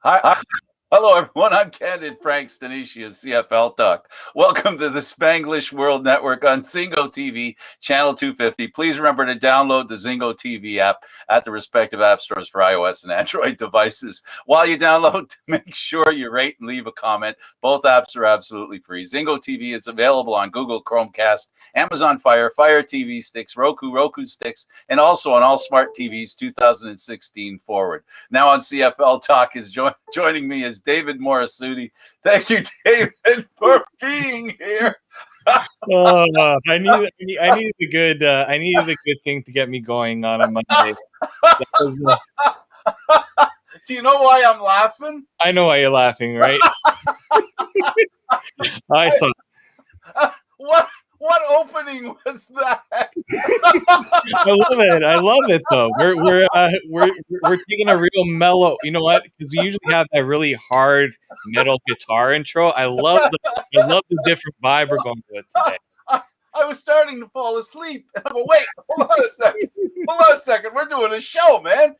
Hi. Hello, everyone. I'm Candid Frank Stanisci of CFL Talk. Welcome to the Spanglish World Network on Zingo TV, channel 250. Please remember to download the Zingo TV app at the respective app stores for iOS and Android devices. While you download, make sure you rate and leave a comment. Both apps are absolutely free. Zingo TV is available on Google Chromecast, Amazon Fire, Fire TV sticks, Roku sticks, and also on all smart TVs 2016 forward. Now on CFL Talk is joining me is David Morassutti. Thank you, David, for being here. I needed a good thing to get me going on a Monday. Do you know why I'm laughing? I know why you're laughing, right? I saw. What opening was that? I love it though. We're taking a real mellow. You know what? Because we usually have that really hard metal guitar intro. I love the different vibe we're going with today. I was starting to fall asleep. And I'm like, wait, hold on a second. We're doing a show, man.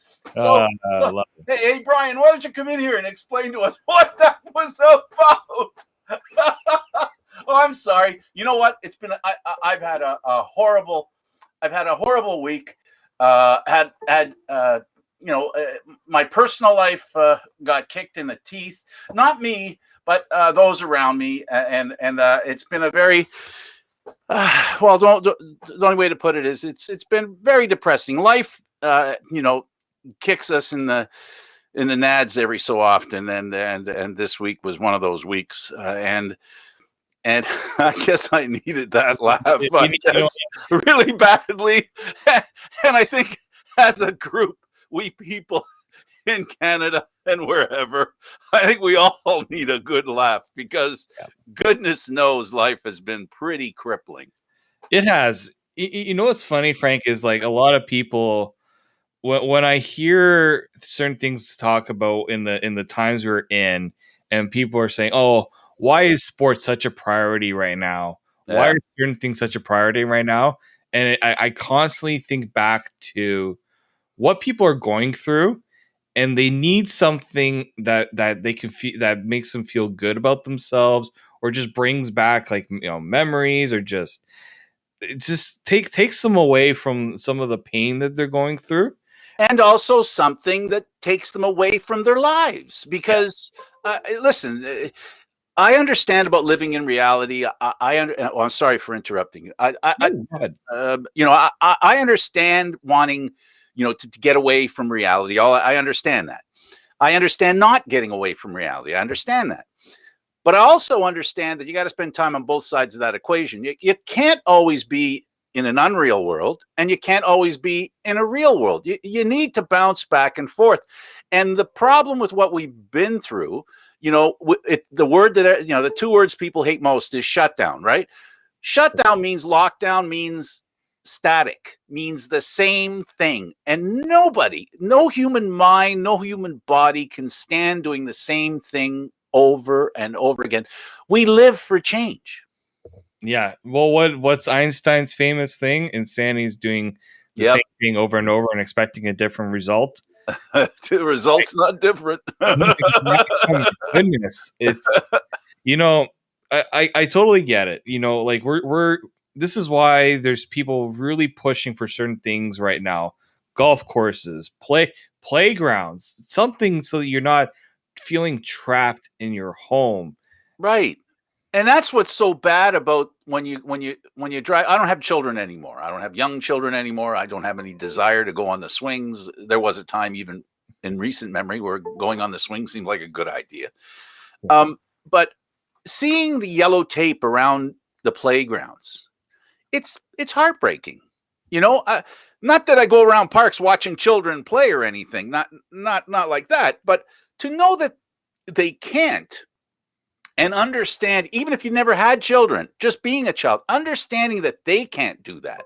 Hey, Brian, why don't you come in here and explain to us what that was about? Oh, I'm sorry. You know what? It's been I've had a horrible week. My personal life got kicked in the teeth. Not me, but those around me, and it's been a very the only way to put it is it's been very depressing. Life, kicks us in the nads every so often, and this week was one of those weeks, and I guess I needed that laugh, really badly. And I think as a group, we people in Canada and wherever, I think we all need a good laugh because goodness knows life has been pretty crippling. It has. You know what's funny, Frank, is like a lot of people, when I hear certain things to talk about in the times we're in, and people are saying, "Oh, why is sports such a priority right now? Why are certain things such a priority right now?" And I constantly think back to what people are going through, and they need something that they can feel, that makes them feel good about themselves, or just brings back memories, or just takes them away from some of the pain that they're going through. And also something that takes them away from their lives. Because, listen, I understand about living in reality. I'm sorry for interrupting you. I understand wanting, to get away from reality. I understand that. I understand not getting away from reality. I understand that. But I also understand that you got to spend time on both sides of that equation. You can't always be in an unreal world, and you can't always be in a real world. You need to bounce back and forth. And the problem with what we've been through, the two words people hate most is shutdown, right? Shutdown means lockdown, means static, means the same thing. And no human mind, no human body can stand doing the same thing over and over again. We live for change. Yeah. Well, what's Einstein's famous thing? Insanity's doing the same thing over and over and expecting a different result. The result's not different. Goodness, it's I totally get it. Like we're this is why there's people really pushing for certain things right now. Golf courses, playgrounds, something so that you're not feeling trapped in your home. Right. And that's what's so bad about when you drive. I don't have children anymore. I don't have young children anymore. I don't have any desire to go on the swings. There was a time, even in recent memory, where going on the swing seemed like a good idea. But seeing the yellow tape around the playgrounds, it's heartbreaking. Not that I go around parks watching children play or anything. Not like that. But to know that they can't. And understand, even if you never had children, just being a child, understanding that they can't do that.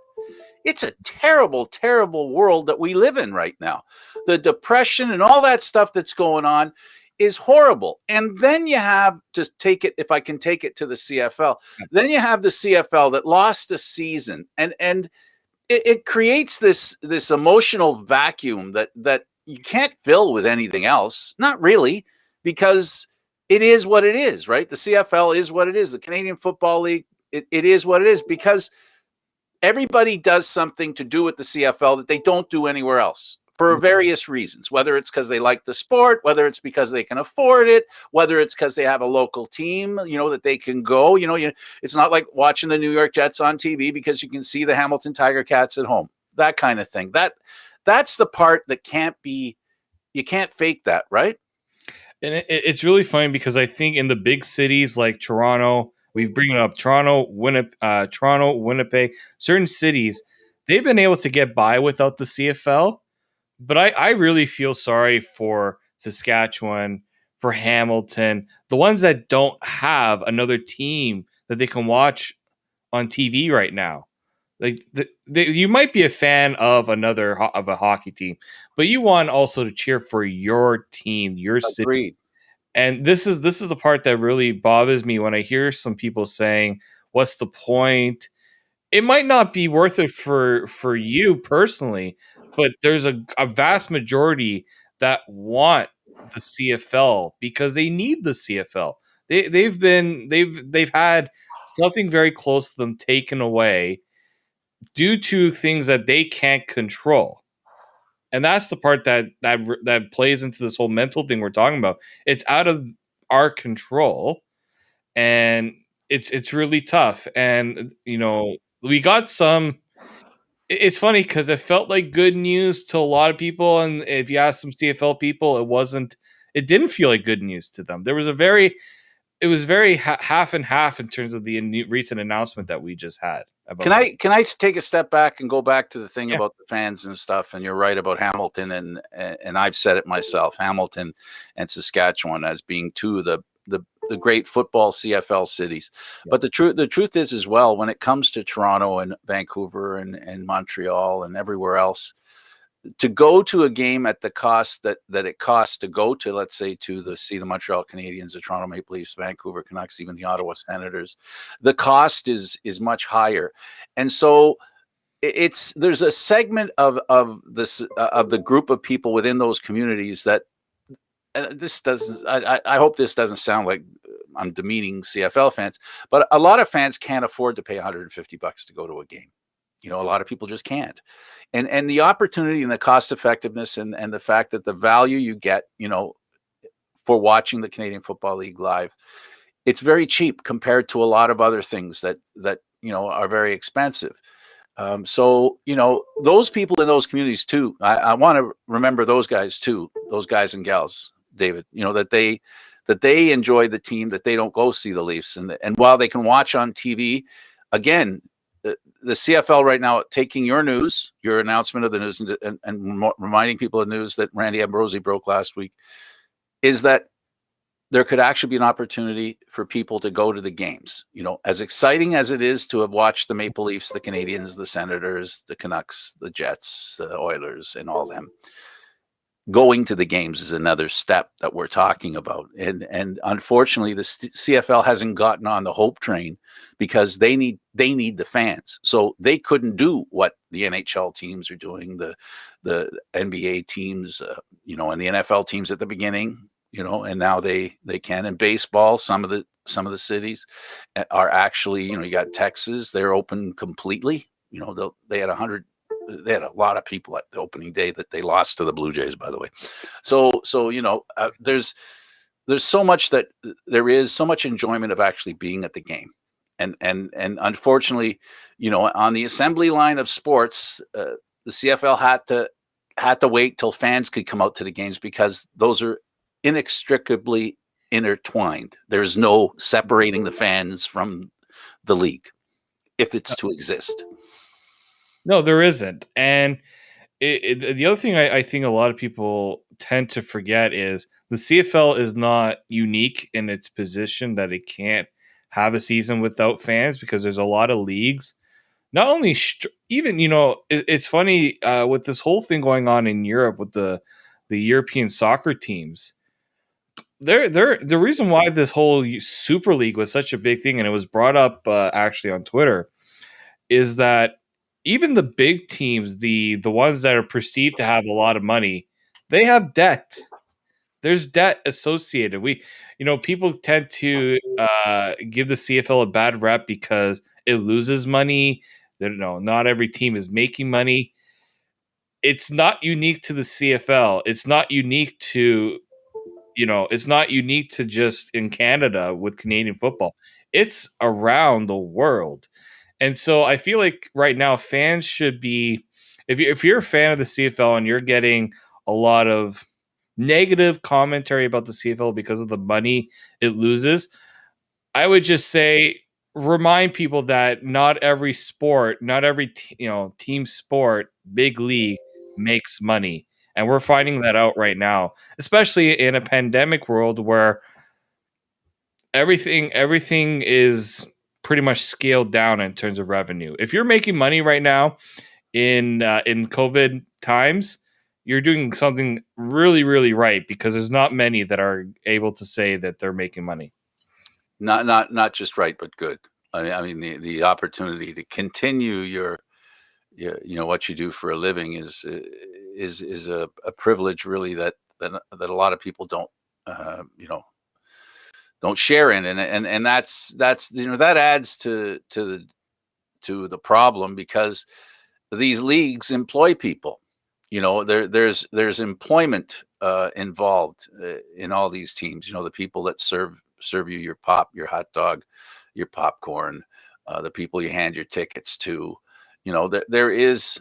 It's a terrible, terrible world that we live in right now. The depression and all that stuff that's going on is horrible. And then you have, just take it, if I can take it to the CFL, then you have the CFL that lost a season. And it creates this emotional vacuum that you can't fill with anything else. Not really, because it is what it is, right? The CFL is what it is. The Canadian Football League, it is what it is, because everybody does something to do with the CFL that they don't do anywhere else for various reasons, whether it's because they like the sport, whether it's because they can afford it, whether it's because they have a local team, that they can go. It's not like watching the New York Jets on TV because you can see the Hamilton Tiger Cats at home, that kind of thing. That's the part that you can't fake that, right? And it's really funny because I think in the big cities like Toronto, we bring it up Toronto, Winnipeg, certain cities, they've been able to get by without the CFL. But I really feel sorry for Saskatchewan, for Hamilton, the ones that don't have another team that they can watch on TV right now. Like you might be a fan of of a hockey team, but you want also to cheer for your team, your city. Agreed. And this is the part that really bothers me when I hear some people saying, "What's the point?" It might not be worth it for you personally, but there's a vast majority that want the CFL because they need the CFL. They've had something very close to them taken away due to things that they can't control. And that's the part that plays into this whole mental thing we're talking about. It's out of our control, and it's really tough. And we got some. It's funny because it felt like good news to a lot of people, and if you ask some CFL people, it wasn't. It didn't feel like good news to them. It was very half and half in terms of the recent announcement that we just had. Can I take a step back and go back to the thing Yeah. about the fans and stuff? And you're right about Hamilton, and I've said it myself, Hamilton and Saskatchewan as being two of the great football CFL cities. Yeah. But the truth is as well, when it comes to Toronto and Vancouver and Montreal and everywhere else, to go to a game at the cost that it costs to go to, let's say, to see the Montreal Canadiens, the Toronto Maple Leafs, Vancouver Canucks, even the Ottawa Senators, the cost is much higher. And so there's a segment of this of the group of people within those communities that this doesn't. I hope this doesn't sound like I'm demeaning CFL fans, but a lot of fans can't afford to pay $150 to go to a game. A lot of people just can't. And the opportunity and the cost effectiveness and the fact that the value you get, for watching the Canadian Football League live, it's very cheap compared to a lot of other things that are very expensive. So those people in those communities too, I want to remember those guys too, those guys and gals, David, that they enjoy the team, that they don't go see the Leafs, and while they can watch on TV, again, the CFL right now taking your news, your announcement of the news, and reminding people of news that Randy Ambrosie broke last week, is that there could actually be an opportunity for people to go to the games. As exciting as it is to have watched the Maple Leafs, the Canadiens, the Senators, the Canucks, the Jets, the Oilers, and all them, going to the games is another step that we're talking about. And unfortunately, the CFL hasn't gotten on the hope train because they need the fans. So they couldn't do what the NHL teams are doing, the NBA teams, and the NFL teams at the beginning, and now they can. In baseball, some of the cities are actually, you got Texas, they're open completely. They had 100. They had a lot of people at the opening day that they lost to the Blue Jays, by the way. So there's so much there is so much enjoyment of actually being at the game, and unfortunately, on the assembly line of sports, the CFL had to wait till fans could come out to the games because those are inextricably intertwined. There's no separating the fans from the league if it's to exist. No, there isn't. And the other thing I think a lot of people tend to forget is the CFL is not unique in its position that it can't have a season without fans because there's a lot of leagues. Not only even it's funny with this whole thing going on in Europe with the European soccer teams. The reason why this whole Super League was such a big thing, and it was brought up actually on Twitter, is that even the big teams, the ones that are perceived to have a lot of money, They have debt. There's debt associated. People tend to give the CFL a bad rep because it loses money. Not every team is making money. It's not unique to the CFL. It's not unique to just in Canada with Canadian football. It's around the world. And so I feel like right now fans should be, if you're a fan of the CFL and you're getting a lot of negative commentary about the CFL because of the money it loses, I would just say remind people that not every sport, not every team sport, big league makes money. And we're finding that out right now, especially in a pandemic world where everything is pretty much scaled down in terms of revenue. If you're making money right now in COVID times, you're doing something really, really right, because there's not many that are able to say that they're making money. Not just right, but good. I mean, the opportunity to continue your what you do for a living is a privilege, really, that a lot of people don't share in, and that's that adds to the problem, because these leagues employ people. There's employment involved in all these teams. The people that serve you your hot dog, your popcorn, the people you hand your tickets to. There's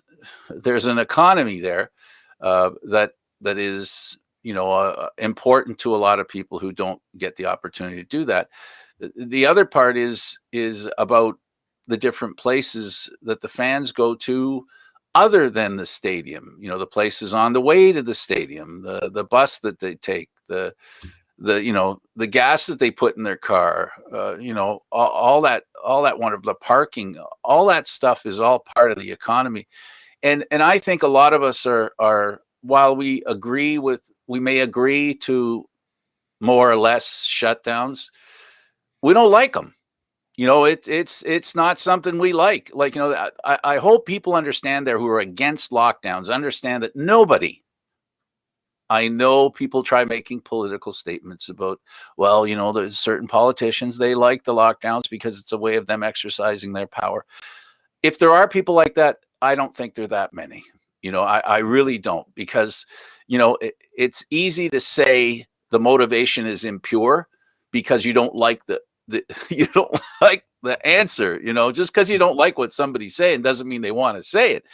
an economy there that is important to a lot of people who don't get the opportunity to do that. The other part is about the different places that the fans go to other than the stadium. The places on the way to the stadium, the bus that they take, the gas that they put in their car, all that wonderful, the parking, all that stuff is all part of the economy. And I think a lot of us are while we may agree to more or less shutdowns, we don't like them. It's not something we like. I hope people understand there who are against lockdowns, understand that nobody. I know people try making political statements about, well, there's certain politicians, they like the lockdowns because it's a way of them exercising their power. If there are people like that, I don't think there are that many. I really don't, because, it's easy to say the motivation is impure because you don't like you don't like the answer. Just because you don't like what somebody's saying doesn't mean they want to say it.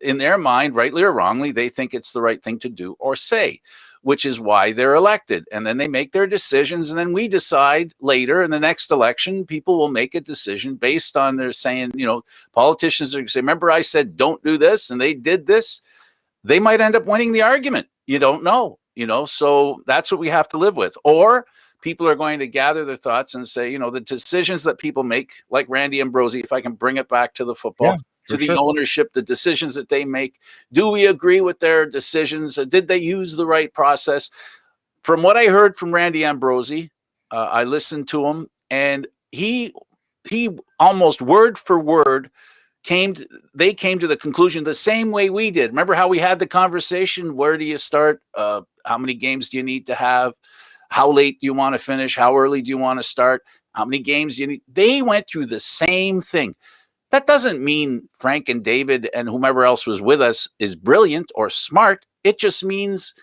In their mind, rightly or wrongly, they think it's the right thing to do or say, which is why they're elected. And then they make their decisions. And then we decide later in the next election, people will make a decision based on their saying, politicians are going to say, remember I said, don't do this, and they did this. They might end up winning the argument. You don't know, so that's what we have to live with. Or people are going to gather their thoughts and say, the decisions that people make, like Randy Ambrosie, if I can bring it back to the football, to the ownership, the decisions that they make, do we agree with their decisions? Did they use the right process? From what I heard from Randy Ambrosie, I listened to him, and he almost word for word they came to the conclusion the same way we did. Remember how we had the conversation? Where do you start? How many games do you need to have? How late do you want to finish? How early do you want to start? How many games do you need? They went through the same thing. That doesn't mean Frank and David and whomever else was with us is brilliant or smart. It just means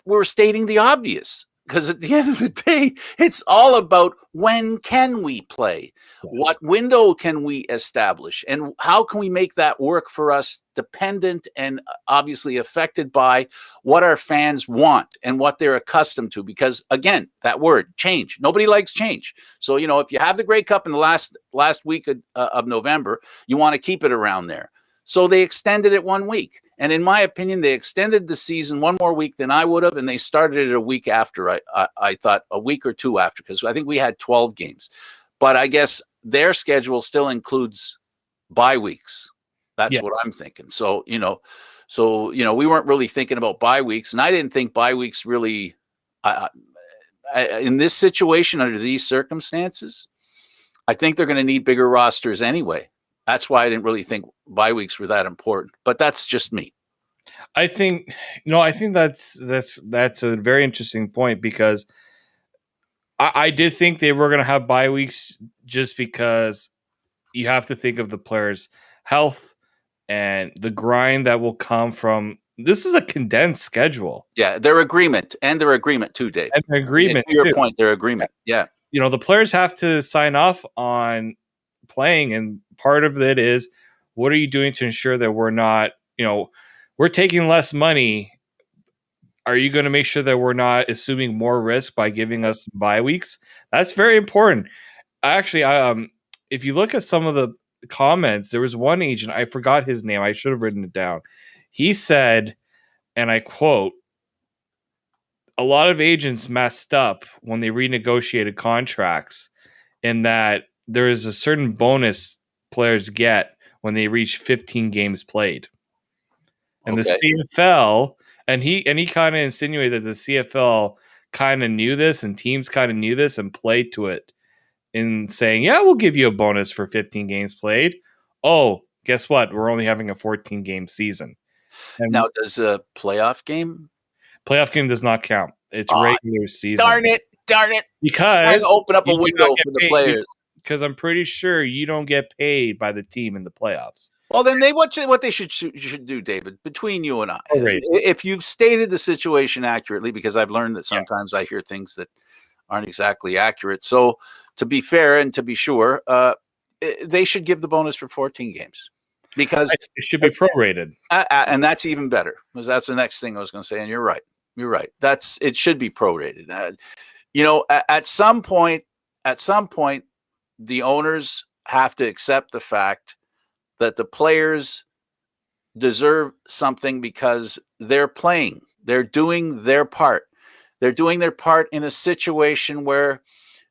we're stating the obvious. Because at the end of the day, it's all about when can we play? Yes. What window can we establish? And how can we make that work for us, dependent and obviously affected by what our fans want and what they're accustomed to? Because, again, that word, change. Nobody likes change. So, if you have the Grey Cup in the last week of November, you want to keep it around there. So they extended it 1 week. And in my opinion, they extended the season 1 more week than I would have, and they started it a week after. I thought a week or two after, because I think we had 12 games. But I guess their schedule still includes bye weeks. That's what I'm thinking. So, we weren't really thinking about bye weeks, and I didn't think bye weeks really, in this situation, under these circumstances, I think they're going to need bigger rosters anyway. That's why I didn't really think bye weeks were that important. But that's just me. I think I think that's a very interesting point because I did think they were going to have bye weeks just because you have to think of the players' health and the grind that will come from this is a condensed schedule. Yeah, their agreement too, Dave. And the agreement To your too. point, their agreement. Yeah. The players have to sign off on playing, and part of it is what are you doing to ensure that we're not, we're taking less money. Are you going to make sure that we're not assuming more risk by giving us bye weeks? That's very important. Actually, if you look at some of the comments, there was one agent, I forgot his name. I should have written it down. He said, and I quote, a lot of agents messed up when they renegotiated contracts in that there is a certain bonus players get when they reach 15 games played. And Okay. the CFL, and he kind of insinuated that the CFL kind of knew this and teams kind of knew this and played to it in saying, yeah, we'll give you a bonus for 15 games played. Oh, guess what? We're only having a 14 game season. And Now, does a playoff game does not count. It's regular season. Darn it. Because open up a window for the players. Because I'm pretty sure you don't get paid by the team in the playoffs. Well, then what they should do, David, between you and I, right. If you've stated the situation accurately, because I've learned that sometimes I hear things that aren't exactly accurate. So to be fair and to be sure, they should give the bonus for 14 games because it should be prorated. And that's even better because that's the next thing I was going to say. And you're right. It should be prorated. At some point, the owners have to accept the fact that the players deserve something because they're playing. They're doing their part. They're doing their part in a situation where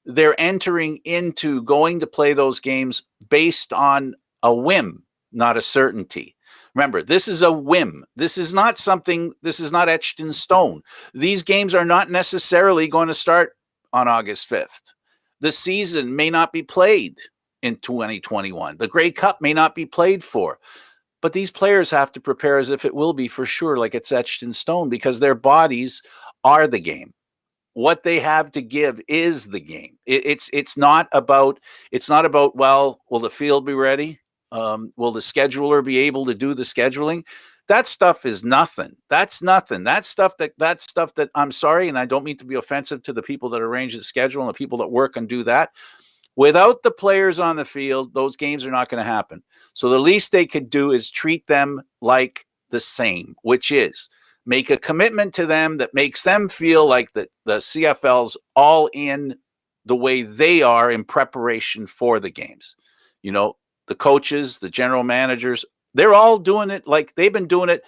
they're entering into going to play those games based on a whim, not a certainty. Remember, this is a whim. This is not etched in stone. These games are not necessarily going to start on August 5th. The season may not be played in 2021. The Grey Cup may not be played for. But these players have to prepare as if it will be for sure, like it's etched in stone, because their bodies are the game. What they have to give is the game. It's not about, well, will the field be ready? Will the scheduler be able to do the scheduling? That stuff is nothing. That's nothing. That stuff that I'm sorry, and I don't mean to be offensive to the people that arrange the schedule and the people that work and do that. Without the players on the field, those games are not going to happen. So the least they could do is treat them like the same, which is make a commitment to them that makes them feel like the CFL's all in the way they are in preparation for the games. The coaches, the general managers, they're all doing it like they've been doing it.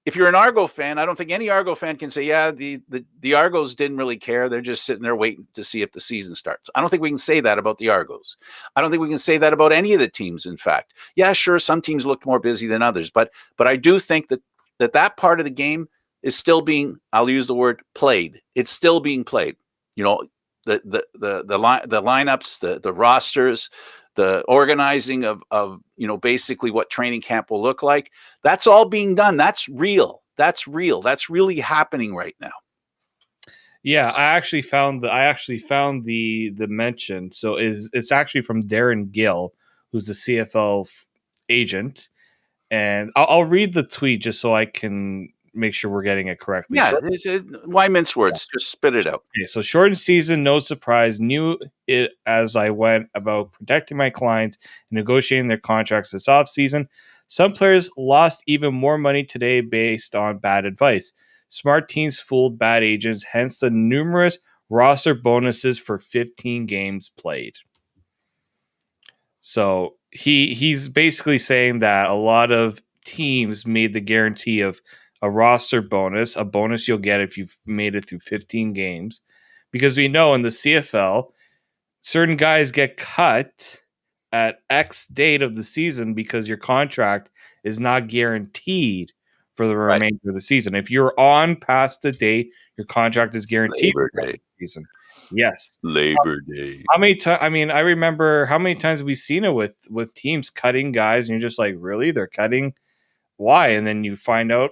If you're an Argo fan, I don't think any Argo fan can say, yeah, the Argos didn't really care. They're just sitting there waiting to see if the season starts. I don't think we can say that about the Argos. I don't think we can say that about any of the teams, in fact. Yeah, sure, some teams looked more busy than others, but I do think that part of the game is still being, I'll use the word played. It's still being played. The lineups, the rosters, the organizing of basically what training camp will look like. That's all being done. That's real. That's really happening right now. Yeah, I actually found the mention. So it's actually from Darren Gill, who's the CFL agent, and I'll read the tweet just so I can make sure we're getting it correctly. Yeah, why mince words? Yeah. Just spit it out. Okay, so shortened season, no surprise. Knew it as I went about protecting my clients and negotiating their contracts this offseason. Some players lost even more money today based on bad advice. Smart teams fooled bad agents, hence the numerous roster bonuses for 15 games played. So he's basically saying that a lot of teams made the guarantee of a roster bonus, a bonus you'll get if you've made it through 15 games. Because we know in the CFL, certain guys get cut at X date of the season because your contract is not guaranteed for the remainder of the season. If you're on past the date, your contract is guaranteed for the season. Yes. Labor Day. How many times? I mean, I remember how many times we've seen it with teams cutting guys, and you're just like, really? They're cutting why? And then you find out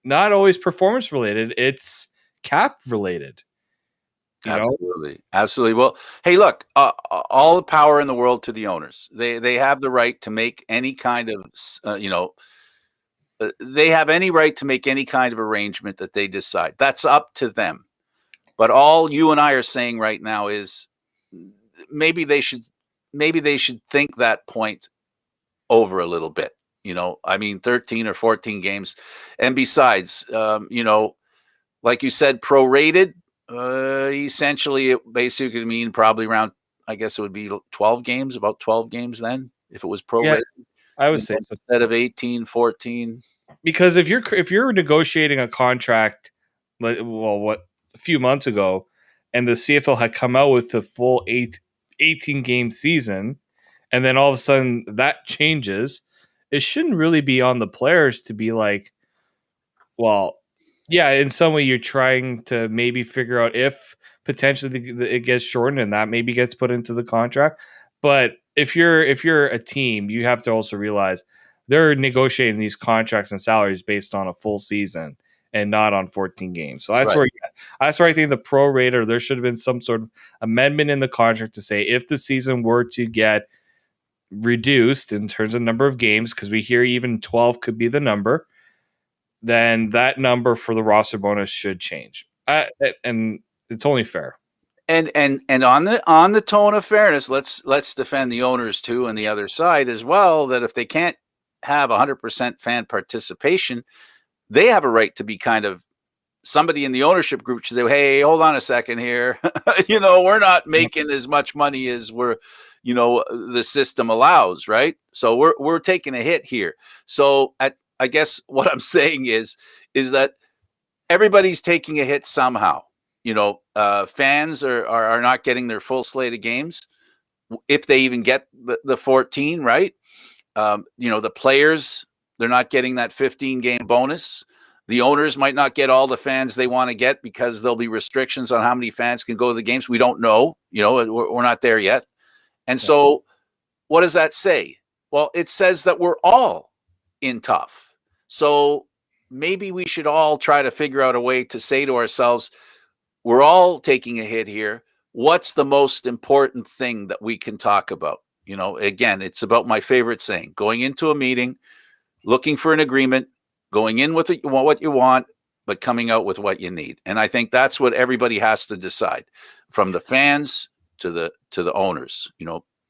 not always performance related, it's cap related. Absolutely. Absolutely. Well, hey, look, all the power in the world to the owners. They have the right to make any kind of, they have any right to make any kind of arrangement that they decide. That's up to them. But all you and I are saying right now is maybe they should think that point over a little bit. I mean, 13 or 14 games. And besides, like you said, prorated, essentially it basically mean probably around, I guess it would be 12 games, about 12 games then, if it was prorated. Yeah, I would say so. Instead of 18, 14. Because if you're negotiating a contract, a few months ago, and the CFL had come out with the full 18 game season, and then all of a sudden that changes, it shouldn't really be on the players to be like, well, yeah, in some way you're trying to maybe figure out if potentially it gets shortened and that maybe gets put into the contract. But if you're a team, you have to also realize they're negotiating these contracts and salaries based on a full season and not on 14 games. So that's Right. where I think the pro rate, there should have been some sort of amendment in the contract to say if the season were to get reduced in terms of number of games, because we hear even 12 could be the number, then that number for the roster bonus should change. And it's only fair. And on the tone of fairness, let's defend the owners too, and the other side as well, that if they can't have 100% fan participation, they have a right to be kind of somebody in the ownership group should say, hey, hold on a second here. We're not making as much money as the system allows, right? So we're taking a hit here. So I guess what I'm saying is that everybody's taking a hit somehow. Fans are not getting their full slate of games if they even get the 14, right? The players, they're not getting that 15 game bonus. The owners might not get all the fans they want to get because there'll be restrictions on how many fans can go to the games. We don't know. We're not there yet. And so what does that say? Well, it says that we're all in tough. So maybe we should all try to figure out a way to say to ourselves, we're all taking a hit here. What's the most important thing that we can talk about? Again, it's about my favorite saying, going into a meeting, looking for an agreement, going in with what you want, but coming out with what you need. And I think that's what everybody has to decide, from the fans to the owners,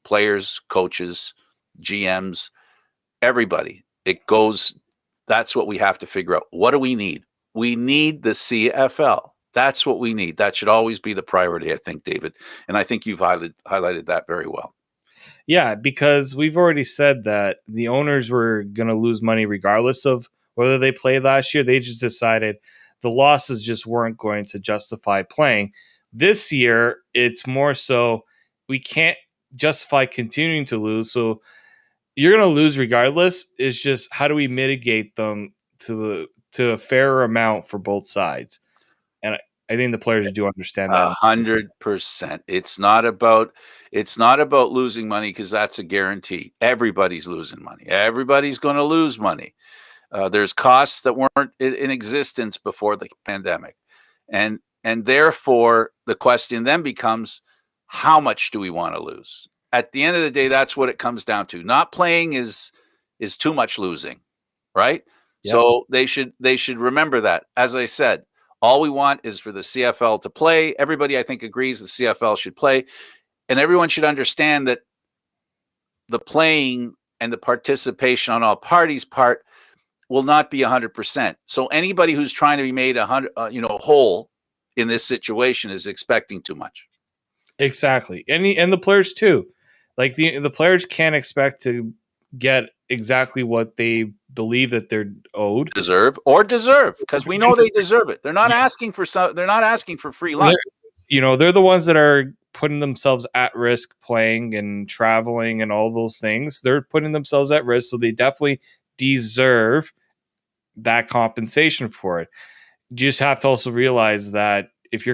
players, coaches, GMs, everybody. That's what we have to figure out. What do we need? We need the CFL. That's what we need. That should always be the priority, I think, David. And I think you've highlighted that very well. Yeah, because we've already said that the owners were going to lose money regardless of whether they played last year. They just decided the losses just weren't going to justify playing. This year, it's more so we can't justify continuing to lose. So you're going to lose regardless. It's just how do we mitigate them to a fairer amount for both sides? And I think the players do understand that. 100%. It's not about losing money, because that's a guarantee. Everybody's losing money. Everybody's going to lose money. There's costs that weren't in existence before the pandemic, and therefore the question then becomes, how much do we want to lose? At the end of the day, that's what it comes down to. Not playing is too much losing, right? Yep. So they should remember that. As I said, all we want is for the CFL to play. Everybody, I think, agrees the CFL should play, and everyone should understand that the playing and the participation on all parties' part will not be 100%. So anybody who's trying to be made whole in this situation is expecting too much. Exactly, and the players too. Like the players can't expect to get exactly what they believe that they're owed, deserve, because we know they deserve it. They're not asking for they're not asking for free lunch. They're the ones that are putting themselves at risk playing and traveling and all those things. They're putting themselves at risk, so they definitely deserve that compensation for it. You just have to also realize that if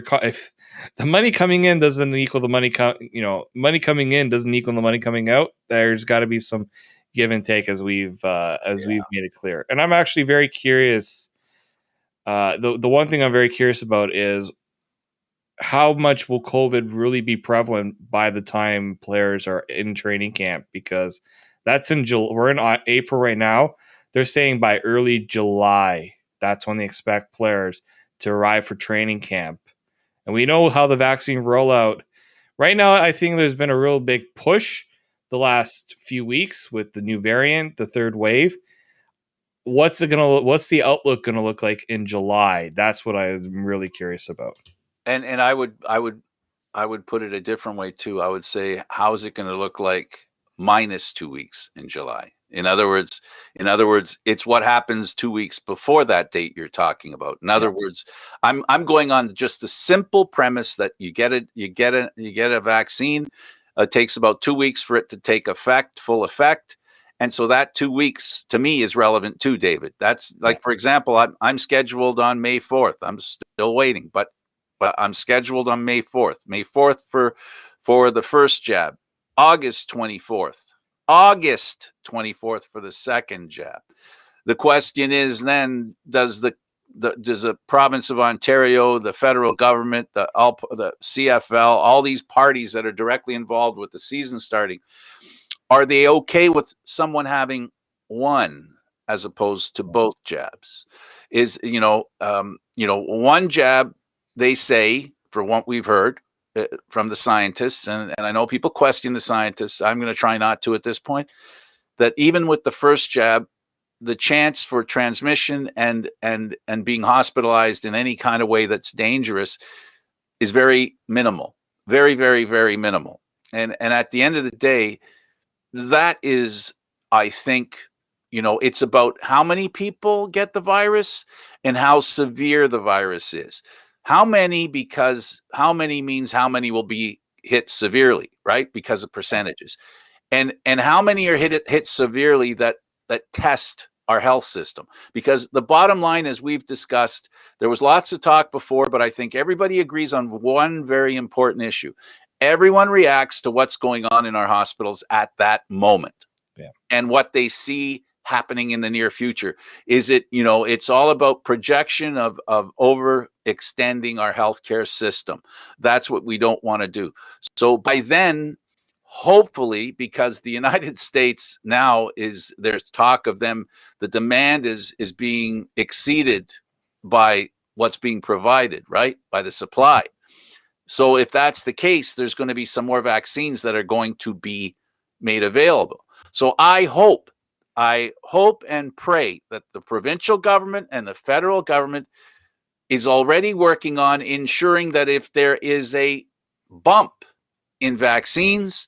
the money coming in doesn't equal the money coming in doesn't equal the money coming out, there's got to be some give and take as we've made it clear. And I'm actually very curious. The one thing I'm very curious about is how much will COVID really be prevalent by the time players are in training camp? Because that's in July. We're in April right now. They're saying by early July, that's when they expect players to arrive for training camp. And we know how the vaccine rollout right now. I think there's been a real big push the last few weeks with the new variant, the third wave. What's the outlook gonna look like in July? That's what I'm really curious about. And I would put it a different way too. I would say, how is it going to look like minus 2 weeks in July? In other words, it's what happens 2 weeks before that date you're talking about. In other words, I'm going on just the simple premise that you get a vaccine. It takes about 2 weeks for it to take full effect. And so that 2 weeks to me is relevant too, David. That's like, for example, I'm scheduled on May 4th. I'm still waiting, but I'm scheduled on May 4th. May 4th for the first jab. August 24th. August 24th for the second jab. The question is then, does the province of Ontario, the federal government, the CFL, all these parties that are directly involved with the season starting, are they okay with someone having one as opposed to both jabs? Is one jab, they say, for what we've heard from the scientists, and I know people question the scientists. I'm going to try not to at this point. That even with the first jab, the chance for transmission and being hospitalized in any kind of way that's dangerous is very minimal, very, very, very minimal. And at the end of the day, that is, I think, it's about how many people get the virus and how severe the virus is. How many, because how many means how many will be hit severely, right? Because of percentages. And how many are hit severely that test our health system? Because the bottom line, as we've discussed, there was lots of talk before, but I think everybody agrees on one very important issue. Everyone reacts to what's going on in our hospitals at that moment, and what they see happening in the near future. Is it, it's all about projection of overextending our healthcare system. That's what we don't want to do. So by then, hopefully, because the United States now there's talk of them, the demand is being exceeded by what's being provided, right? By the supply. So if that's the case, there's going to be some more vaccines that are going to be made available. So I hope and pray that the provincial government and the federal government is already working on ensuring that if there is a bump in vaccines,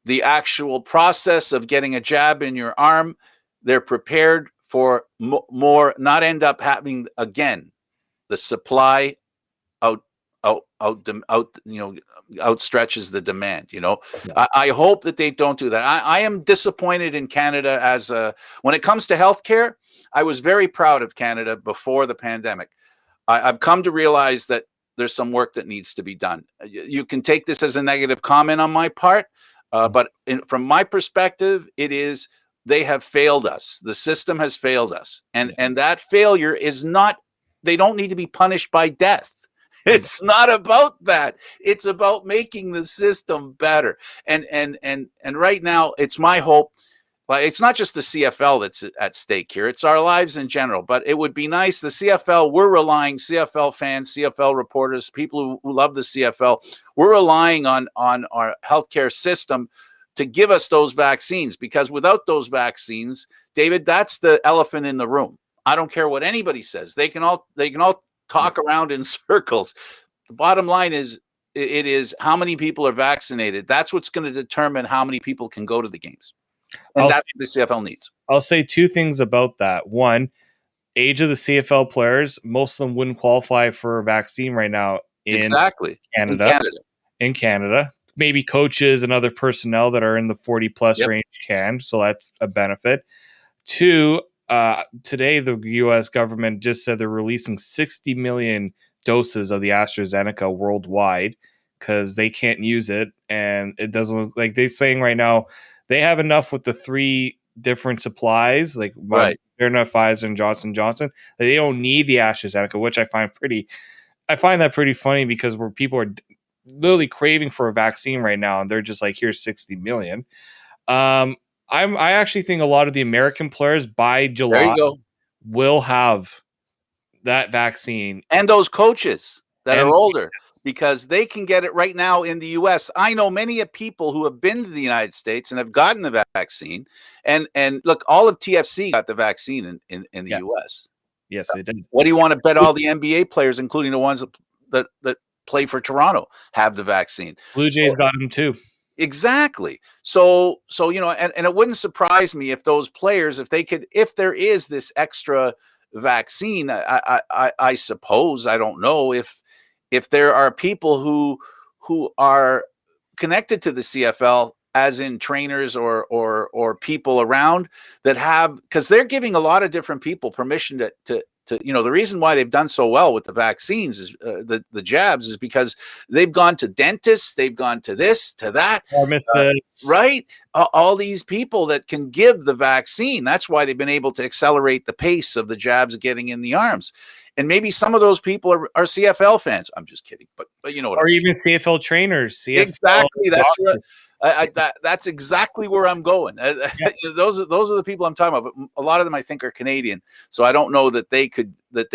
the actual process of getting a jab in your arm, they're prepared for more, not end up having, again, the supply outstretches the demand. I hope that they don't do that. I am disappointed in Canada when it comes to healthcare. I was very proud of Canada before the pandemic. I've come to realize that there's some work that needs to be done. You can take this as a negative comment on my part, but from my perspective, they have failed us. The system has failed us, and that failure is not. They don't need to be punished by death. It's not about that. It's about making the system better. And right now, it's my hope. Well, it's not just the CFL that's at stake here. It's our lives in general. But it would be nice. The CFL, CFL fans, CFL reporters, people who love the CFL, we're relying on our healthcare system to give us those vaccines. Because without those vaccines, David, that's the elephant in the room. I don't care what anybody says. They can all talk around in circles. The bottom line is, it is how many people are vaccinated. That's what's going to determine how many people can go to the games. And that's what the CFL needs. I'll say two things about that. One, age of the CFL players, most of them wouldn't qualify for a vaccine right now in Canada. Maybe coaches and other personnel that are in the 40-plus range can, so that's a benefit. Two, today the U.S. government just said they're releasing 60 million doses of the AstraZeneca worldwide because they can't use it, and it doesn't look like they're saying right now they have enough with the 3 different supplies, like Right. Moderna, Pfizer, and Johnson Johnson. They don't need the AstraZeneca, which I find that pretty funny because where people are literally craving for a vaccine right now, and they're just like, here's 60 million. I actually think a lot of the American players by There July you go. will have that vaccine. And those coaches that And are older, because they can get it right now in the US. I know many of people who have been to the United States and have gotten the vaccine. And look, all of TFC got the vaccine in the yeah, US. yes, they did. What do you want to bet all the NBA players, including the ones that play for Toronto, have the vaccine? Blue Jays So, got him too. exactly. So and it wouldn't surprise me if those players, if there is this extra vaccine, I suppose, I don't know if there are people who are connected to the CFL, as in trainers or people around that have, because they're giving a lot of different people permission to the reason why they've done so well with the vaccines is the jabs is because they've gone to dentists, they've gone to this, to that, right? All these people that can give the vaccine. That's why they've been able to accelerate the pace of the jabs getting in the arms. And maybe some of those people are CFL fans. I'm just kidding, but you know what? Or even CFL trainers. CFL exactly. That's what. That's exactly where I'm going. Yeah. Those are the people I'm talking about. But a lot of them I think are Canadian, so I don't know that they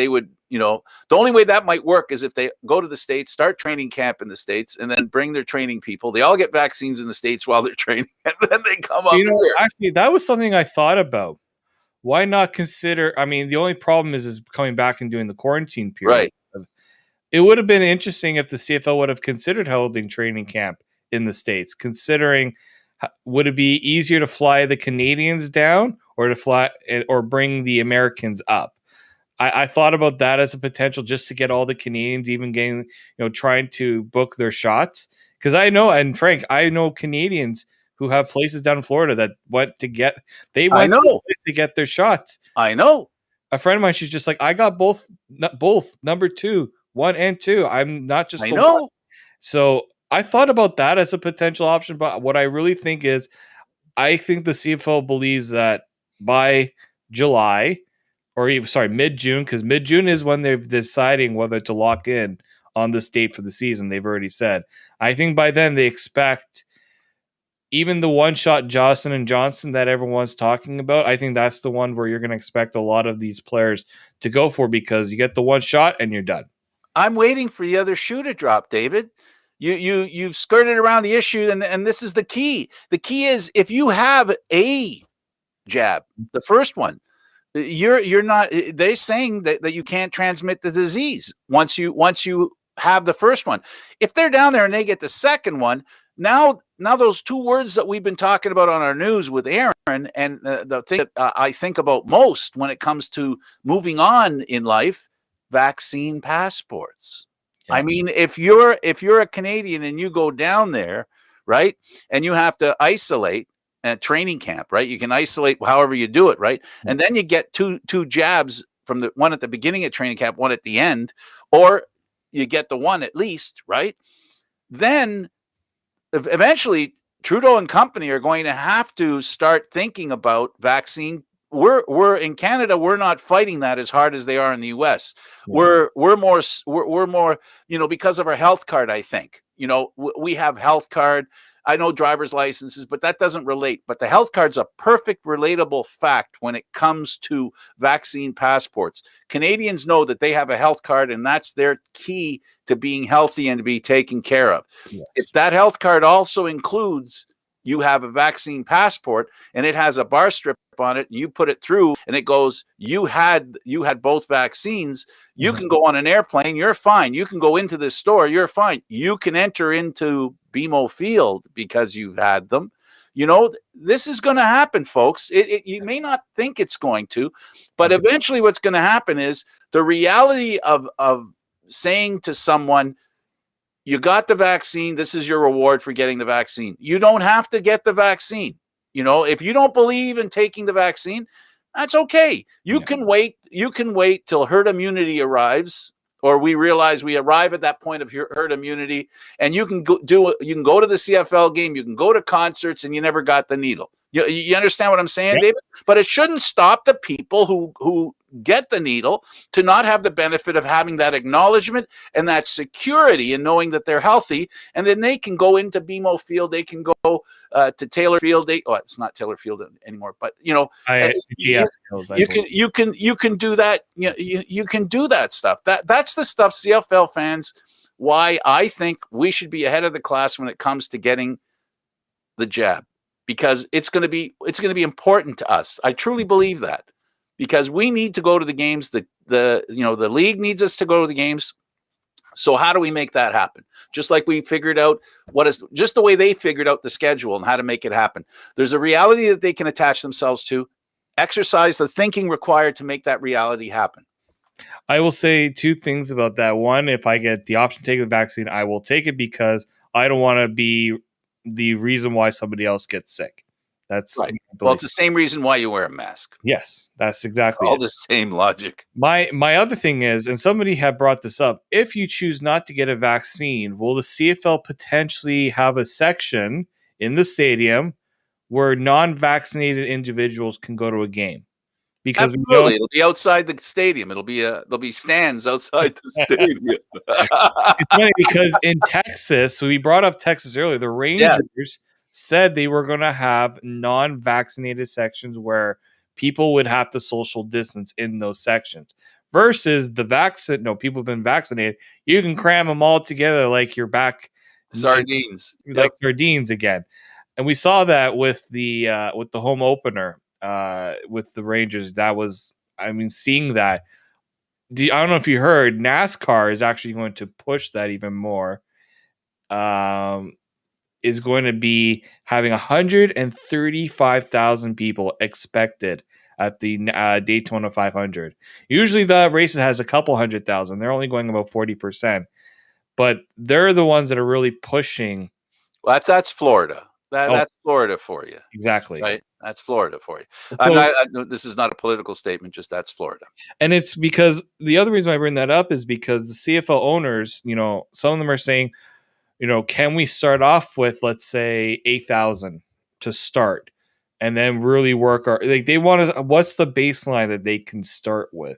would. The only way that might work is if they go to the States, start training camp in the States, and then bring their training people. They all get vaccines in the States while they're training, and then they come up here. Actually, that was something I thought about. Why not consider? I mean, the only problem is coming back and doing the quarantine period. Right. It would have been interesting if the CFL would have considered holding training camp in the States, considering would it be easier to fly the Canadians down or to fly or bring the Americans up? I thought about that as a potential just to get all the Canadians even getting, trying to book their shots. Because I know, and Frank, I know Canadians who have places down in Florida that went to get their shots. I know. A friend of mine, she's just like, I got both number 2, 1 and 2. I'm not just I know. one. So I thought about that as a potential option, but what I really think is, I think the CFL believes that by July, or even mid-June, because mid-June is when they're deciding whether to lock in on this date for the season. They've already said. I think by then they expect even the one-shot Johnson & Johnson that everyone's talking about. I think that's the one where you're going to expect a lot of these players to go for, because you get the one shot and you're done. I'm waiting for the other shoe to drop, David. You've skirted around the issue, and this is the key. The key is, if you have a jab, the first one, you're not. They're saying that you can't transmit the disease once you have the first one. If they're down there and they get the second one, now those two words that we've been talking about on our news with Aaron, and the thing that I think about most when it comes to moving on in life, vaccine passports. Yeah. I mean, if you're a Canadian and you go down there, right, and you have to isolate at training camp, right? You can isolate however you do it, right? Mm-hmm. And then you get two jabs, from the one at the beginning of training camp, one at the end, or you get the one at least, right? Then eventually Trudeau and company are going to have to start thinking about vaccine. We're in Canada, we're not fighting that as hard as they are in the US. Yeah. We're more, because of our health card, I think. We have health card. I know driver's licenses, but that doesn't relate. But the health card's a perfect relatable fact when it comes to vaccine passports. Canadians know that they have a health card, and that's their key to being healthy and to be taken care of. Yes. If that health card also includes you have a vaccine passport and it has a bar strip on it, and you put it through and it goes, you had both vaccines, you can go on an airplane, you're fine. You can go into this store, you're fine. You can enter into BMO Field because you've had them. This is going to happen, folks. You may not think it's going to, but eventually what's going to happen is the reality of saying to someone, you got the vaccine, this is your reward for getting the vaccine. You don't have to get the vaccine. If you don't believe in taking the vaccine, that's okay. You can wait. You can wait till herd immunity arrives, or we realize we arrive at that point of herd immunity, and you can go to the CFL game, you can go to concerts, and you never got the needle. You understand what I'm saying, Yep. David? But it shouldn't stop the people who get the needle to not have the benefit of having that acknowledgement and that security in knowing that they're healthy, and then they can go into BMO Field, they can go to Taylor Field. It's not Taylor Field anymore, but Yeah, you can do that. You can do that stuff. That's the stuff, CFL fans. Why I think we should be ahead of the class when it comes to getting the jab, because it's going to be important to us. I truly believe that, because we need to go to the games. The league needs us to go to the games. So how do we make that happen? Just like we figured out just the way they figured out the schedule and how to make it happen. There's a reality that they can attach themselves to, exercise the thinking required to make that reality happen. I will say two things about that. One, if I get the option to take the vaccine, I will take it because I don't want to be the reason why somebody else gets sick. That's right. Well, it's the same reason why you wear a mask. Yes, that's exactly all the same logic. My other thing is, and somebody had brought this up, if you choose not to get a vaccine, will the CFL potentially have a section in the stadium where non-vaccinated individuals can go to a game? Because absolutely, it'll be outside the stadium. There'll be stands outside the stadium. It's funny because in Texas, so we brought up Texas earlier, the Rangers said they were going to have non-vaccinated sections where people would have to social distance in those sections. Versus the people have been vaccinated, you can cram them all together like you're back sardines, like sardines again. And we saw that with the home opener with the Rangers. That was, seeing that. I don't know if you heard, NASCAR is actually going to push that even more. Is going to be having 135,000 people expected at the Daytona 500. Usually the races has a couple 100,000. They're only going about 40%. But they're the ones that are really pushing. Well, that's Florida. That's Florida for you. Exactly. Right? That's Florida for you. So, this is not a political statement, just that's Florida. And it's because the other reason I bring that up is because the CFL owners, some of them are saying, can we start off with, let's say, 8,000 to start and then really work they want to, what's the baseline that they can start with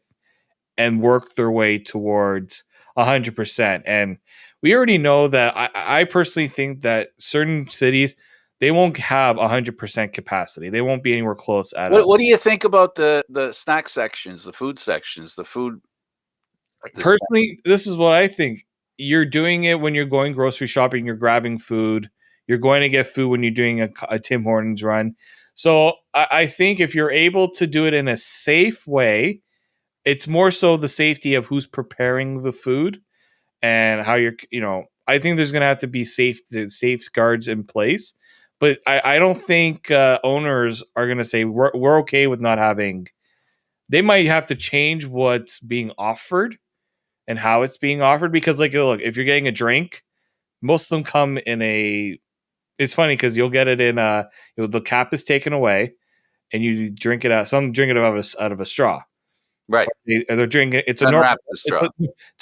and work their way towards 100%. And we already know that I personally think that certain cities, they won't have 100% capacity. They won't be anywhere close at all. What do you think about the snack sections, the food sections, the food? Personally, this is what I think. You're doing it when you're going grocery shopping, you're grabbing food. You're going to get food when you're doing a Tim Hortons run. So I think if you're able to do it in a safe way, it's more so the safety of who's preparing the food and how I think there's going to have to be safeguards in place. But I don't think owners are going to say we're okay with not having. They might have to change what's being offered and how it's being offered, because look, if you're getting a drink, most of them come in it's funny because you'll get it in the cap is taken away and you drink it out. Some drink it out of a straw. Right. They're drinking it's a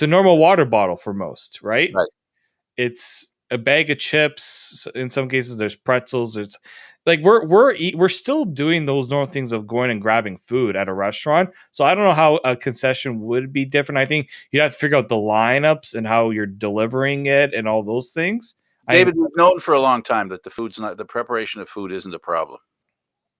normal water bottle for most, right? Right. It's a bag of chips. In some cases there's pretzels. It's like we're still doing those normal things of going and grabbing food at a restaurant. So I don't know how a concession would be different. I think you'd have to figure out the lineups and how you're delivering it and all those things. David, we've known for a long time that the preparation of food isn't a problem.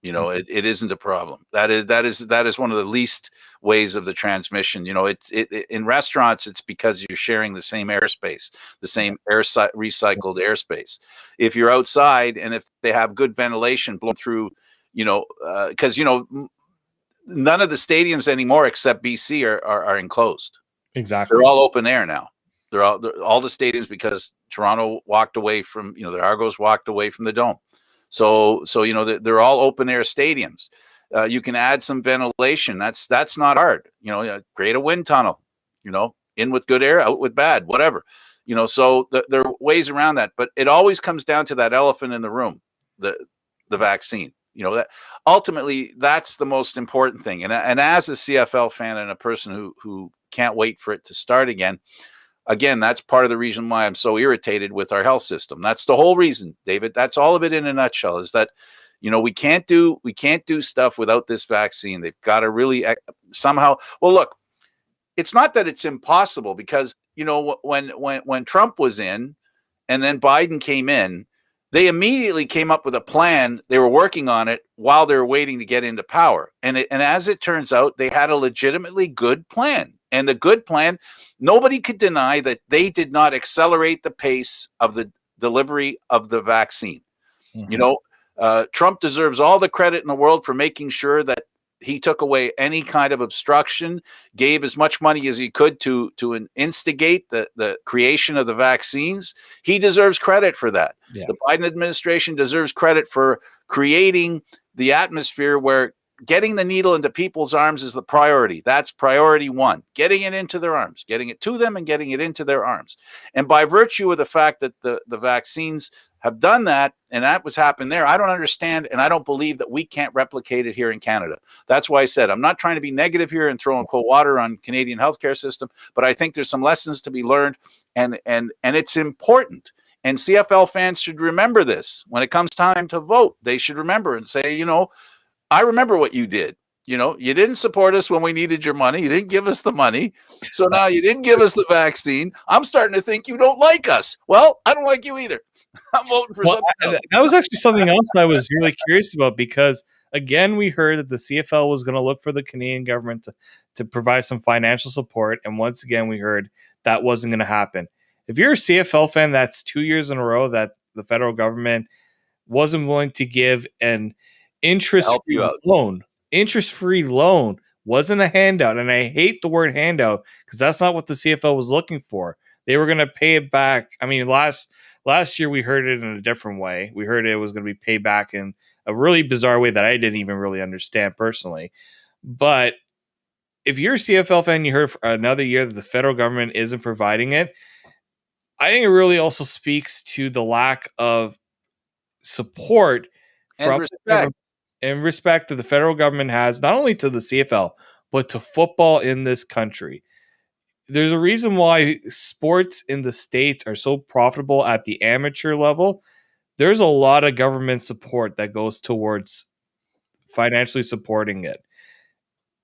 It isn't a problem. That is one of the least ways of the transmission. In restaurants, it's because you're sharing the same airspace, the same recycled airspace. If you're outside and if they have good ventilation blowing through, because none of the stadiums anymore except BC are enclosed. Exactly. They're all open air now. They're all the stadiums, because Toronto walked away from, the Argos walked away from the Dome. So they're all open air stadiums. You can add some ventilation. That's not hard. Create a wind tunnel. In with good air, out with bad, whatever. So there are ways around that. But it always comes down to that elephant in the room, the vaccine. That ultimately that's the most important thing. And as a CFL fan and a person who can't wait for it to start again, that's part of the reason why I'm so irritated with our health system. That's the whole reason, David. That's all of it in a nutshell, is that, We can't do stuff without this vaccine. They've got to really somehow. Well, look, it's not that it's impossible, because when Trump was in and then Biden came in, they immediately came up with a plan. They were working on it while they were waiting to get into power. And as it turns out, they had a legitimately good plan. And the good plan, nobody could deny that they did not accelerate the pace of the delivery of the vaccine. Mm-hmm. Trump deserves all the credit in the world for making sure that he took away any kind of obstruction, gave as much money as he could to instigate the creation of the vaccines. He deserves credit for that. Yeah. The Biden administration deserves credit for creating the atmosphere where getting the needle into people's arms is the priority. That's priority one, getting it into their arms, getting it to them and getting it into their arms. And by virtue of the fact that the vaccines have done that, and that was happening there, I don't understand, and I don't believe that we can't replicate it here in Canada. That's why I said I'm not trying to be negative here and throwing cold water on Canadian healthcare system, but I think there's some lessons to be learned, and it's important. And CFL fans should remember this when it comes time to vote. They should remember and say, I remember what you did. You didn't support us when we needed your money. You didn't give us the money. So now you didn't give us the vaccine. I'm starting to think you don't like us. Well, I don't like you either. I'm voting for something else. That was actually something else I was really curious about, because, again, we heard that the CFL was going to look for the Canadian government to provide some financial support. And once again, we heard that wasn't going to happen. If you're a CFL fan, that's 2 years in a row that the federal government wasn't willing to give an interest-free loan. Interest-free loan wasn't a handout. And I hate the word handout, because that's not what the CFL was looking for. They were going to pay it back. I mean, last year we heard it in a different way. We heard it was going to be paid back in a really bizarre way that I didn't even really understand personally. But if you're a CFL fan, you heard for another year that the federal government isn't providing it, I think it really also speaks to the lack of support from respect that the federal government has, not only to the CFL, but to football in this country. There's a reason why sports in the States are so profitable at the amateur level. There's a lot of government support that goes towards financially supporting it.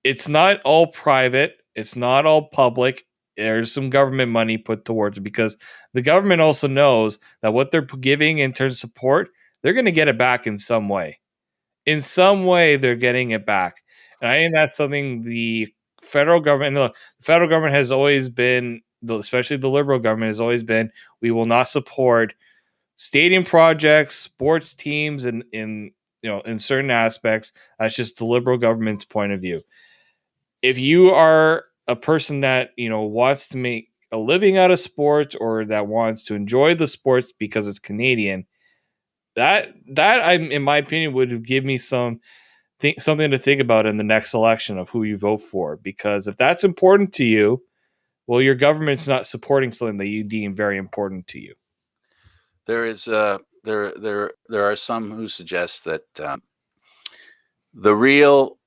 It's not all private. It's not all public. There's some government money put towards it, because the government also knows that what they're giving in terms of support, they're going to get it back in some way. In some way, they're getting it back. And I think that's something the federal government has always been, especially the Liberal government has always been, we will not support stadium projects, sports teams, and in certain aspects. That's just the Liberal government's point of view. If you are a person that wants to make a living out of sports, or that wants to enjoy the sports because it's Canadian, that in my opinion would give me something to think about in the next election of who you vote for. Because if that's important to you, well, your government's not supporting something that you deem very important to you. There is there are some who suggest that the real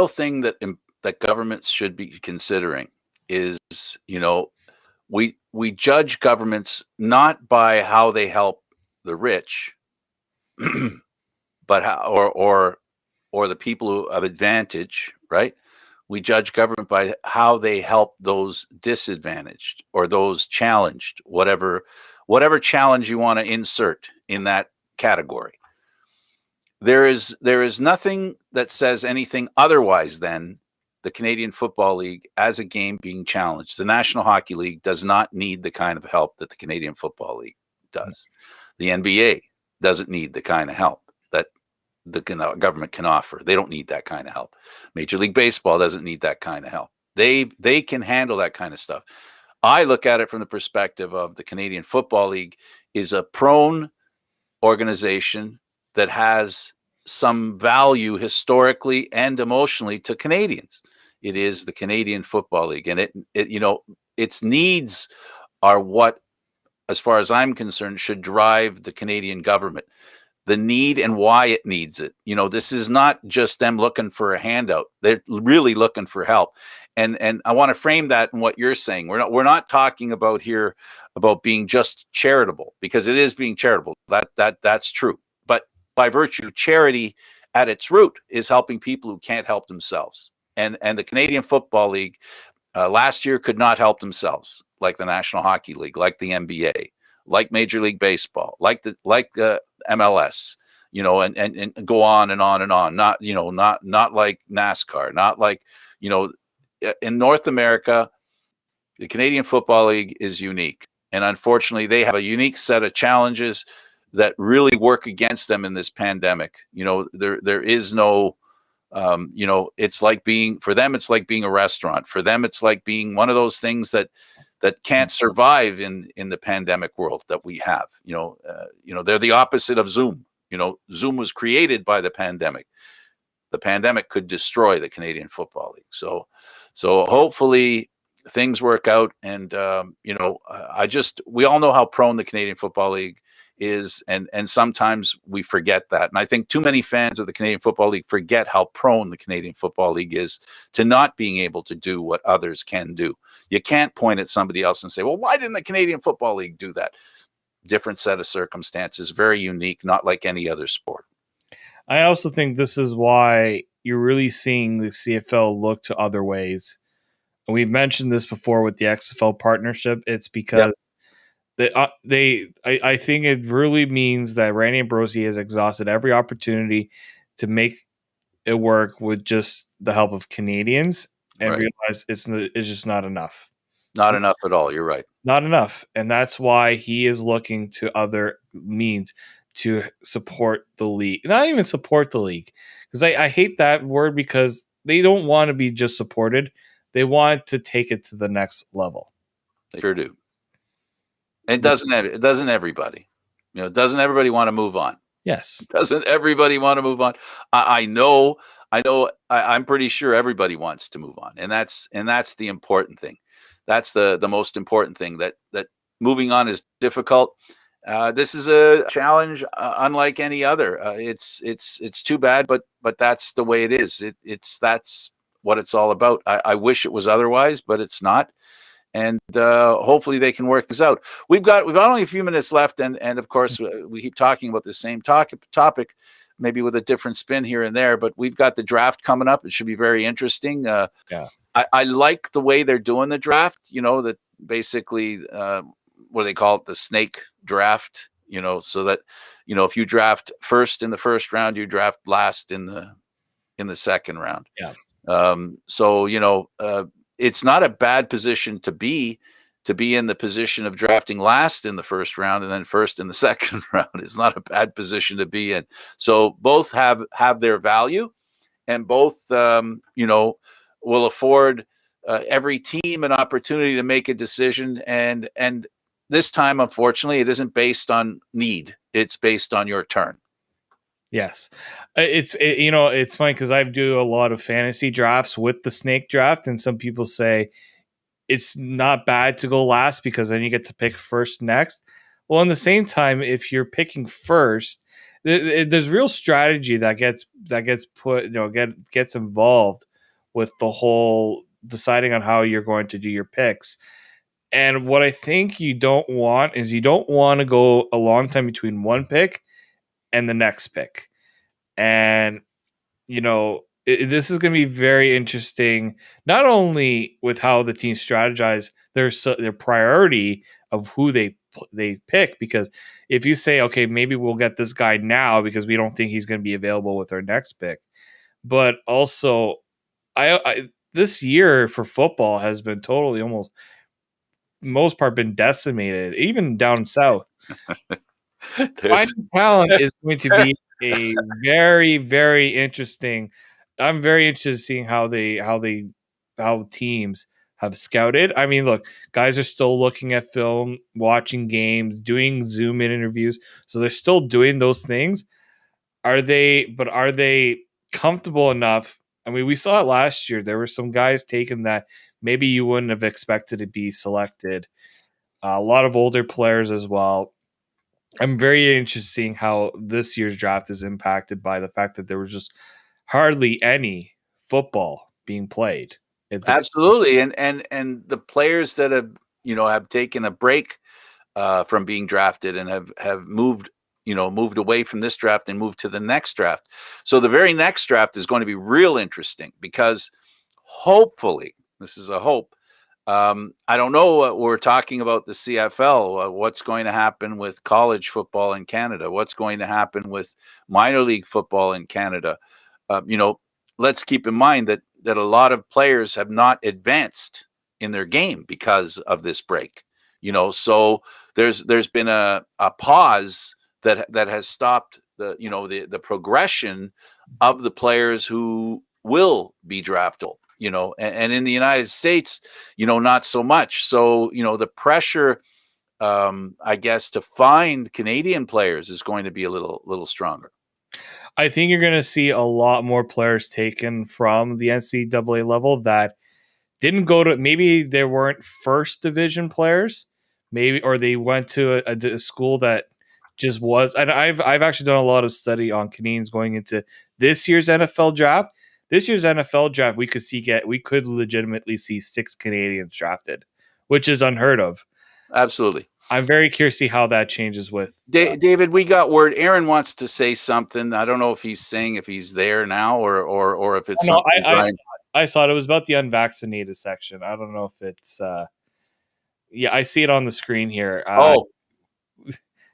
thing that governments should be considering is, we judge governments not by how they help the rich, but how or the people who have advantage, right? We judge government by how they help those disadvantaged or those challenged, whatever challenge you want to insert in that category. There is nothing that says anything otherwise than the Canadian Football League as a game being challenged. The National Hockey League does not need the kind of help that the Canadian Football League does. The NBA doesn't need the kind of help that the government can offer. They don't need that kind of help. Major League Baseball doesn't need that kind of help. They can handle that kind of stuff. I look at it from the perspective of the Canadian Football League is a prone organization that has some value historically and emotionally to Canadians. It is the Canadian Football League, and its needs are what, as far as I'm concerned, should drive the Canadian government. The need and why it needs it. This is not just them looking for a handout. They're really looking for help. And I want to frame that in what you're saying. We're not talking about being just charitable, because it is being charitable. That's true. But by virtue, charity at its root is helping people who can't help themselves. And the Canadian Football League last year could not help themselves, like the National Hockey League, like the NBA, like Major League Baseball, like the MLS, and go on and on and on. Not like NASCAR, not like, in North America, the Canadian Football League is unique. And unfortunately, they have a unique set of challenges that really work against them in this pandemic. There is no, it's like being, for them, it's like being a restaurant. For them, it's like being one of those things that can't survive in the pandemic world that we have. They're the opposite of Zoom. Zoom was created by the pandemic. The pandemic could destroy the Canadian Football League. So hopefully things work out. And, we all know how prone the Canadian Football League is. And sometimes we forget that. And I think too many fans of the Canadian Football League forget how prone the Canadian Football League is to not being able to do what others can do. You can't point at somebody else and say, well, why didn't the Canadian Football League do that? Different set of circumstances, very unique, not like any other sport. I also think this is why you're really seeing the CFL look to other ways. And we've mentioned this before with the XFL partnership. It's because I think it really means that Randy Ambrosie has exhausted every opportunity to make it work with just the help of Canadians, and realize it's just not enough. Not enough at all. You're right. Not enough. And that's why he is looking to other means to support the league. Not even support the league, because I hate that word, because they don't want to be just supported. They want to take it to the next level. They sure do. It doesn't everybody. Doesn't everybody want to move on? Yes. Doesn't everybody want to move on? I know. I'm pretty sure everybody wants to move on. And that's the important thing. That's the most important thing, that moving on is difficult. This is a challenge unlike any other. It's too bad, but that's the way it is. That's what it's all about. I wish it was otherwise, but it's not. And hopefully they can work this out. We've got only a few minutes left, and of course we keep talking about the same topic, maybe with a different spin here and there. But we've got the draft coming up. It should be very interesting. Yeah. I like the way they're doing the draft. That basically what do they call it, the snake draft. So that if you draft first in the first round, you draft last in the second round. Yeah. It's not a bad position to be in the position of drafting last in the first round and then first in the second round. It's not a bad position to be in. So both have their value, and both, will afford every team an opportunity to make a decision. And this time, unfortunately, it isn't based on need. It's based on your turn. Yes. It's funny because I do a lot of fantasy drafts with the snake draft, and some people say it's not bad to go last because then you get to pick first next. Well, in the same time, if you're picking first, there's real strategy that gets put, gets involved with the whole deciding on how you're going to do your picks. And what I think you don't want is you don't want to go a long time between one pick and the next pick. And, this is going to be very interesting, not only with how the team strategize their priority of who they pick, because if you say, okay, maybe we'll get this guy now because we don't think he's going to be available with our next pick. But also, I this year for football has been totally almost most part been decimated, even down south. Finding talent is going to be a very, very interesting. I'm very interested in seeing how teams have scouted. I mean, look, guys are still looking at film, watching games, doing Zoom in interviews, so they're still doing those things. Are they comfortable enough? I mean, we saw it last year. There were some guys taken that maybe you wouldn't have expected to be selected. A lot of older players as well. I'm very interested in seeing how this year's draft is impacted by the fact that there was just hardly any football being played. Absolutely. And the players that have taken a break from being drafted and have moved moved away from this draft and moved to the next draft. So the very next draft is going to be real interesting because hopefully, this is a hope. I don't know. We're talking about the CFL. What's going to happen with college football in Canada? What's going to happen with minor league football in Canada? Let's keep in mind that a lot of players have not advanced in their game because of this break. So there's been a pause that has stopped the progression of the players who will be draftable. And in the United States, not so much. So the pressure, I guess, to find Canadian players is going to be a little stronger. I think you're going to see a lot more players taken from the NCAA level that didn't go to, maybe they weren't first division players, maybe, or they went to a school that just was. And I've actually done a lot of study on Canadians going into this year's NFL draft. This year's NFL draft, we could legitimately see 6 Canadians drafted, which is unheard of. Absolutely. I'm very curious to see how that changes with David. We got word. Aaron wants to say something. I don't know if he's there now or if it's something. I saw it. It was about the unvaccinated section. I don't know if it's. Yeah, I see it on the screen here.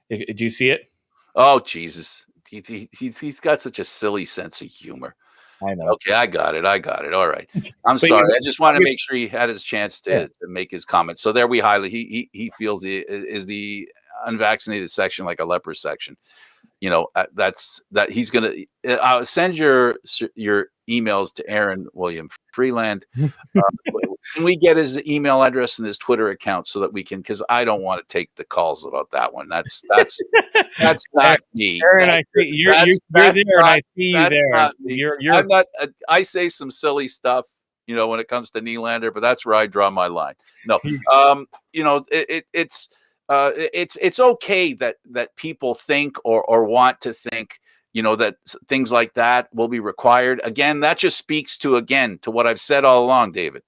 Do you see it? Oh, Jesus. He's got such a silly sense of humor. I know. Okay, I got it. All right. I'm sorry. I just want to make sure he had his chance to make his comments. So there we highlight. He feels the unvaccinated section like a leper section. That's he's gonna. I'll send your emails to Aaron William Freeland. Can we get his email address and his Twitter account so that we can? Because I don't want to take the calls about that one. That's not me. Aaron, I see you're there, and I see you there. You're. I'm not. I say some silly stuff, when it comes to Nylander, but that's where I draw my line. No, it's okay that people think or want to think, that things like that will be required. Again, that just speaks to what I've said all along, David.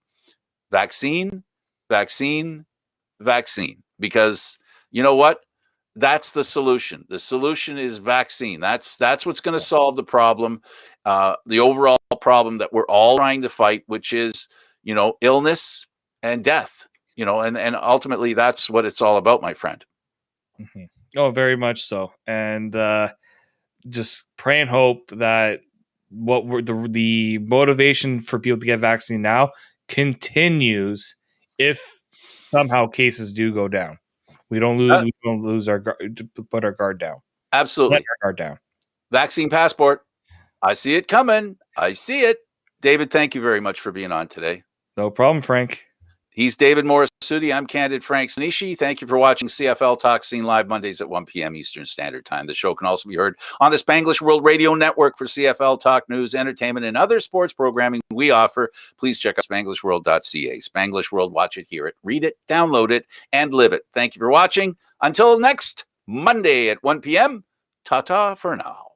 Vaccine. Because you know what? That's the solution. The solution is vaccine. That's what's going to solve the problem, the overall problem that we're all trying to fight, which is, illness and death. And ultimately that's what it's all about, my friend. Mm-hmm. Oh, very much so. And just pray and hope that what were the motivation for people to get vaccinated now continues if somehow cases do go down. We don't lose our guard, put our guard down. Absolutely. Let our guard down. Vaccine passport. I see it coming. I see it. David, thank you very much for being on today. No problem, Frank. He's David Morassutti. I'm Candid Frank Stanisci. Thank you for watching CFL Talk, seen live Mondays at 1 p.m. Eastern Standard Time. The show can also be heard on the Spanglish World Radio Network for CFL Talk news, entertainment, and other sports programming we offer. Please check out SpanglishWorld.ca. Spanglish World, watch it, hear it, read it, download it, and live it. Thank you for watching. Until next Monday at 1 p.m., ta-ta for now.